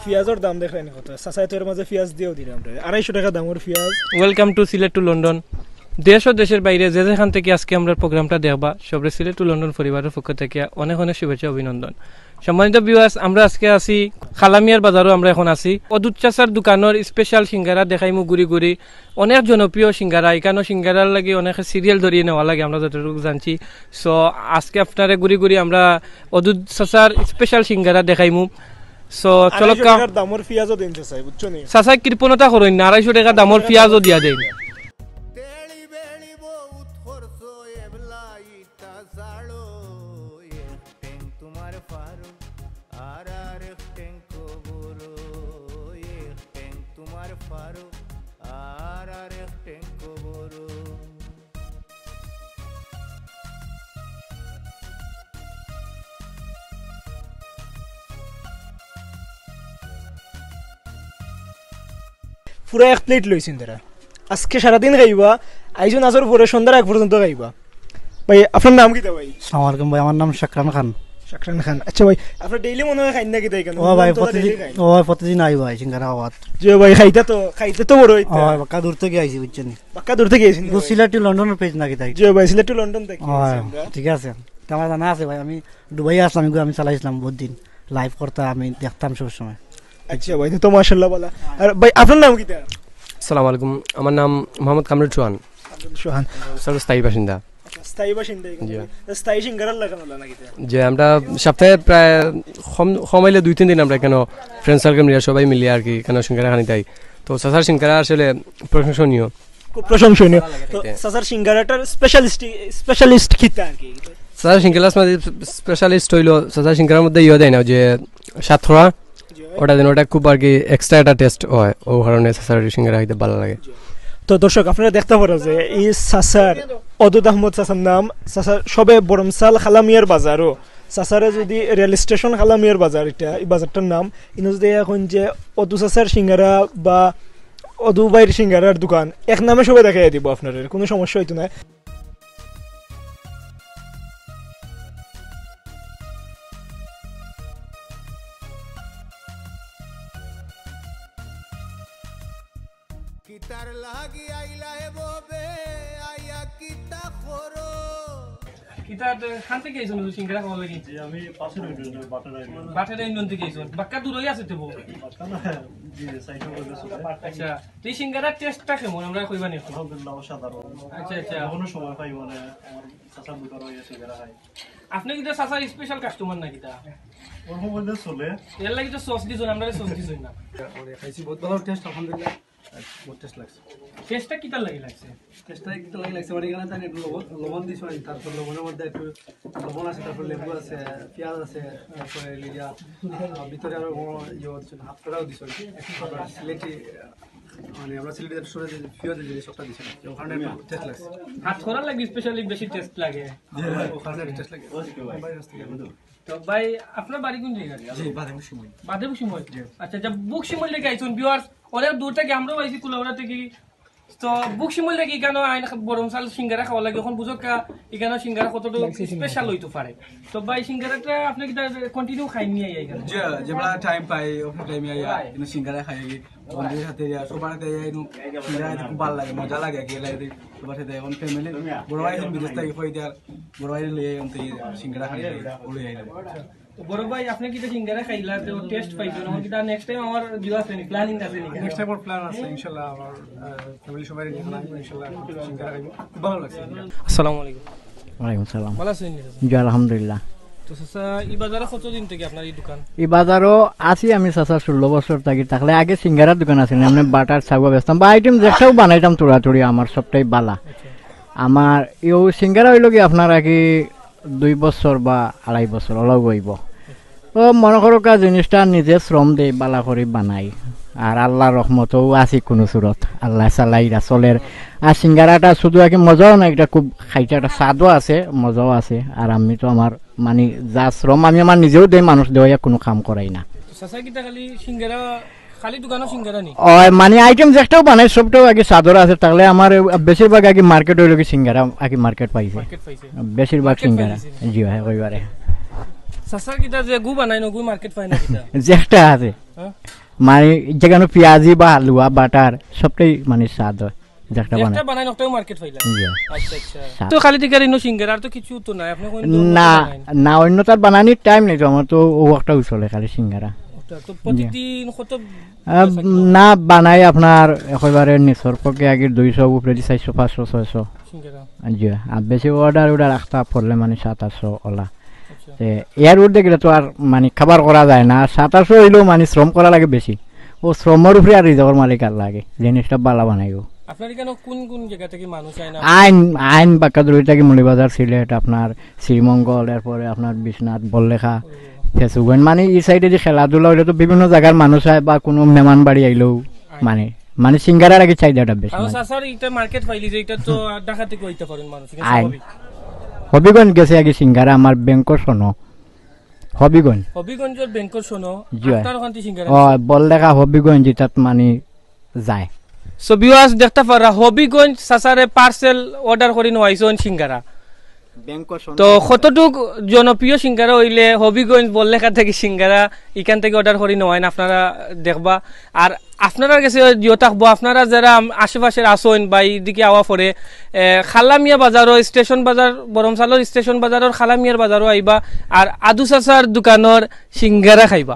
পেঁয়াজের দাম দেখলেন কত সাসাইতের মাঝে পেঁয়াজ দিয়েও দিলাম 250 টাকা দামের পেঁয়াজ। Welcome to Sylhet to London. দেশ ও দেশের বাইরে যে যেখান থেকে আজকে আমরা প্রোগ্রামটা দেখবা সবরে সিলেট টু লন্ডন পরিবারের পক্ষ থেকে অনেক অনেক শুভেচ্ছা অভিনন্দন। সম্মানিত ভিউয়ার্স, আমরা আজকে আছি খালামিয়ার বাজারও আমরা এখন আছি। অদূত চাচার দোকানের স্পেশাল সিঙ্গারা দেখাইমু ঘুরি ঘুরি। অনেক জনপ্রিয় সিঙ্গারা, এখানেও সিঙ্গারার লাগে অনেক সিরিয়াল ধরিয়ে নেওয়া লাগে আমরা যতটুকু জানছি। সো আজকে আপনারা ঘুরি ঘুরি আমরা অদূত চাচার স্পেশাল সিঙ্গারা দেখাইমু। সো চলো দামের পেঁয়াজও দিন চাই বুঝছো নি চাচা কৃপণতা করেন না, 250 টাকা দামের পেঁয়াজও দিয়া দেন। পুরো 1 প্লেট লইছেন তারা। আজকে সারাদিন খাইবা, আইজন আসর পরে সন্ধ্যার আগ পর্যন্ত খাইবা। ভাই আপনার নাম কি? ভাই আসসালামু আলাইকুম ভাই, আমার নাম শাকরান খান। শাকরান খান, আচ্ছা ভাই আপনার ডেইলি মনে হয় খাইন নাকি তাই কেন? ও ভাই প্রতিদিন আই ভাই সিঙ্গারা খাওয়াত। যে ভাই খাইতে তো বড় হইতা। ও বাক্কা দূর থেকে আইছি বুঝছেন নি? বাক্কা দূর থেকে আইছেন? সিলেট টু লন্ডনের পেজ নাকি তাই? যে ভাই সিলেট টু লন্ডন থেকে আইছেন। ঠিক আছে, তোমার জানা আছে ভাই, আমি দুবাই আসলাম, আমি চালাইছিলাম বহুত দিন, লাইভ করতে আমি দেখতাম সব সময়। আচ্ছা ভাই তো মাশাআল্লাহ বলা। আর ভাই আপনার নাম কি? আসসালামু আলাইকুম, আমার নাম মোহাম্মদ কামরুল চৌহান। সোহান স্থায়ী বাসিন্দা। স্থায়ী বাসিন্দা স্থায়ী সিঙ্গারার লাগানো নাকি? যে আমরা সপ্তাহে প্রায় কমাইলে 2-3 দিন আমরা কেন ফ্রেন্ড সার্কেল মিলিয়ে সবাই মিলিয়ে আর কি কেন সিঙ্গারা খানি তাই। তো চাচার সিঙ্গারা আসলে প্রশংসনীয়, খুব প্রশংসনীয়। তো চাচার সিঙ্গারাটার স্পেশালিস্ট খিতা আর কি? চাচার সিঙ্গারার মধ্যে স্পেশালিস্ট হইলো চাচার সিঙ্গারার মধ্যে দেয় না যে সাতরা ওটা দেন, ওটা খুব আর কি এক্সট্রা একটা টেস্ট হয়, ও কারণে চাচার সিঙ্গারা খাইতে ভালো লাগে। তো দর্শক আপনারা দেখতে পারো যে এই চাচার অদূত আহমদ চাচার নাম, চাচার সবে বরমসাল খালামিয়ার বাজারও চাচারে যদি রেল স্টেশন খালামিয়ার বাজার, এটা এই বাজারটার নাম। ইনো যদি এখন যে অদু চাচার সিঙ্গারা বা অদু বাইর সিঙ্গারার দোকান এক নামে সবাই দেখাই দিব আপনার, কোনো সমস্যা হইতো না। কিতার লাগি আইলা হে ববে আইয়া কিতা করো কিতার খান থেকে আইছো না সিঙ্গারা খাওয়া লাগি? জি আমি পাশে রইছি বাটারে ইন্ডন থেকে আইছো। বাক্কা দূর হই আছে তো বাটা না। জি সাইকেল করে চলে। আচ্ছা, এই সিঙ্গারার টেস্টটা কেমন আমরা কইবা নি? আলহামদুলিল্লাহ অসাধারণ। আচ্ছা আচ্ছা, কোনো সময় পাই মানে আমার চাচার দোকানে এসে গেরা হয়। আপনি কি চাচার স্পেশাল কাস্টমার নাকি? তা ওরকম বলতে চলে। এর লাগি তো সস দিছুন, আমরা সস দিছুন না। ওরে খাইছি বহুত ভালো টেস্ট, আলহামদুলিল্লাহ বহুত টেস্ট লাগছে। টেস্টটা কিতার লাগি লাগছে? টেস্টটা একটু লাগছে মানে এখানে তাই একটু লবণ দিছো, তারপর লবণের মধ্যে একটু লবণ আছে, তারপর লেবু আছে, পেঁয়াজ আছে, তারপরে লিজা ভিতরে আরো হাফ করাও দিছো। সিলেটি মানে আমরা সিলেটের সরে যে ফিও যে সবটা দিছি ওখানে টেস্ট লাগছে। হাত করার লাগি স্পেশালি বেশি টেস্ট লাগে। জি ওখানে টেস্ট লাগে। তো ভাই আপনার বাড়ি কোন জায়গায়? জি বাদেবু সময়। বাদেবু সময়। আচ্ছা, যা বুক শিমল লেগে আইছুন ভিউয়ার্স, অনেক দূর থেকে আমরাও আইছি কুলাউড়া থেকে। তো বুক শিমল লেগে কেন আইন বরমসাল সিঙ্গারা খাওয়া লাগে, এখন বুঝো কা এখানে সিঙ্গারা কতটুকু স্পেশাল হইতে পারে। তো ভাই সিঙ্গারাটা আপনি কি কন্টিনিউ খাই নিয়ে আই এখানে? জি যেবলা টাইম পাই ওই টাইমে আই ইনো সিঙ্গারা খাই বন্ধুদের সাথে সবার সাথে ইনো সিঙ্গারা খুব ভালো লাগে, মজা লাগে গেলে সবার সাথে এখন ফ্যামিলি বড় ভাই বিদেশ থেকে কই দেয়ার বড় ভাই লয়ে অন্ত সিঙ্গারা খাই ওলে আইলা। তো বড় ভাই আপনি কি সিঙ্গারা খাইলা তো টেস্ট পাইছো না, কি নেক্সট টাইম আমার ভিউ আছে নি, প্ল্যানিং আছে নি? নেক্সট টাইম প্ল্যান আছে ইনশাআল্লাহ, আমার ফ্যামিলি সবাই নিয়ে আসবো ইনশাআল্লাহ, সিঙ্গারা খাইবো, খুব ভালো লাগছে। আসসালামু আলাইকুম। ওয়ালাইকুম সালাম। ভালো আছেন? জি আলহামদুলিল্লাহ। তো চাচা এই বাজারে কতদিন থেকে আপনার এই দোকান? এই বাজারও আছি আমি চাচা 16 বছর থাকি, থাকলে আগে সিঙ্গারার দোকান আছে, আমি বাটার চাগুয়া বেচতাম বা আইটেম যেটাও বানাইতাম তোড়াতুড়ি, আমার সবটাই বালা। আমার এই সিঙ্গারা হইল কি আপনার আগে 2 বছর বা 2.5 বছর অলগ হইব। তো মনে করো কা জিনিসটা নিজে শ্রম দেই বালা করে বানাই, আর আল্লাহর রহমতও আছে কোনো সুরত, আল্লাহ চালাই রাসলের। আর সিঙ্গারাটা শুধু আগে মজাও না, এটা খুব খাইতে একটা স্বাদও আছে, মজাও আছে। আর আমি তো আমার মানে যা শ্রম আমি আমার নিজেও দেই, মানুষ দেওয়া কোনো কাম করাই না। চাচা কি খালি সিঙ্গারা খালি দোকানও সিঙ্গারা নি? মানে আইটেম যেটাও বানাই সবটাও আগে সাদর আছে, তাহলে আমার বেশিরভাগ আগে মার্কেট হইল কি সিঙ্গারা আগে মার্কেট পাইছে, বেশিরভাগ সিঙ্গারা। জি ভাই ওইবারে চাচার কিটা যে গু বানাই ন গু মার্কেট পায় না কিটা যেটা আছে হ্যাঁ মানে যেখানে পেঁয়াজি বা হালুয়া বাটার সবটাই মানে স্বাদ হয় যেটা বানায় যেটা বানাই নটাও মার্কেট পাইলা জি। আচ্ছা আচ্ছা তো খালি টিকার ইনো সিঙ্গারা আর তো কিছু তো নাই আপনি কোন না না অন্য তার বানানির টাইম নেই তো আমার তো ও একটা চলে খালি সিঙ্গারা তো প্রতিদিন কত না বানাই আপনার একেবারে নিচর পক্ষে আগে 200 উপরে 400 500 600 সিঙ্গারা জি আর বেশি অর্ডার রাখতে পড়লে মানে 700 ওলা আচ্ছা এর উঠতে গেলে তো আর মানে খাবার করা যায় না 700 হইলেও মানে শ্রম করা লাগে বেশি ও শ্রমের উপরে আর রিজর্ভ মালিক আর লাগে জিনিসটা বালা বানাইও আপনার এখানে কোন কোন জায়গা থেকে মানুষ আয় না আইন বাক্কাদুরি থেকে মৌলিবাজার সিলেট আপনার শ্রীমঙ্গল এরপরে আপনার বিশ্বনাথ বললেখা ফেসুগঞ্জ মানে এই সাইডে যে খেলাধুলা হইলে তো বিভিন্ন জায়গার মানুষ হয় বা কোনো মেহমান বাড়ি আইলেও মানে মানে সিঙ্গারার আগে চাহিদাটা বেশি আর মানে। স্যার এটা মার্কেট পাইলি যে এটা তো ঢাকা থেকে হইতে পারেন মানুষ এখানে আইন স্বাভাবিক হবিগঞ্জ গেছে আগে সিঙ্গারা আমার ব্যাংকর শোনো হবিগঞ্জ হবিগঞ্জের ব্যাংকর শোনো জি। আপনার ওখান থেকে সিঙ্গারা ও বললেখা হবিগঞ্জ যেটাত মানে যায় সো ভিউয়ার্স দেখতে পারা হবিগঞ্জ সাসারে পার্সেল অর্ডার করে নয়জন সিঙ্গারা তো কতটুক জনপ্রিয় সিঙ্গারা হইলে হবিগঞ্জ বললেখা থেকে সিঙ্গারা এখান থেকে অর্ডার করে নেওয়াইন আপনারা দেখবা আর আপনারা কাছে জিও থাকবো আপনারা যারা আশেপাশের আসেন বা এইদিকে আওয়া পরে খালামিয়া বাজারও স্টেশন বাজার বরমসালোর স্টেশন বাজারের খালামিয়ার বাজারও আইবা আর আদু চাচার দোকানের সিঙ্গারা খাইবা।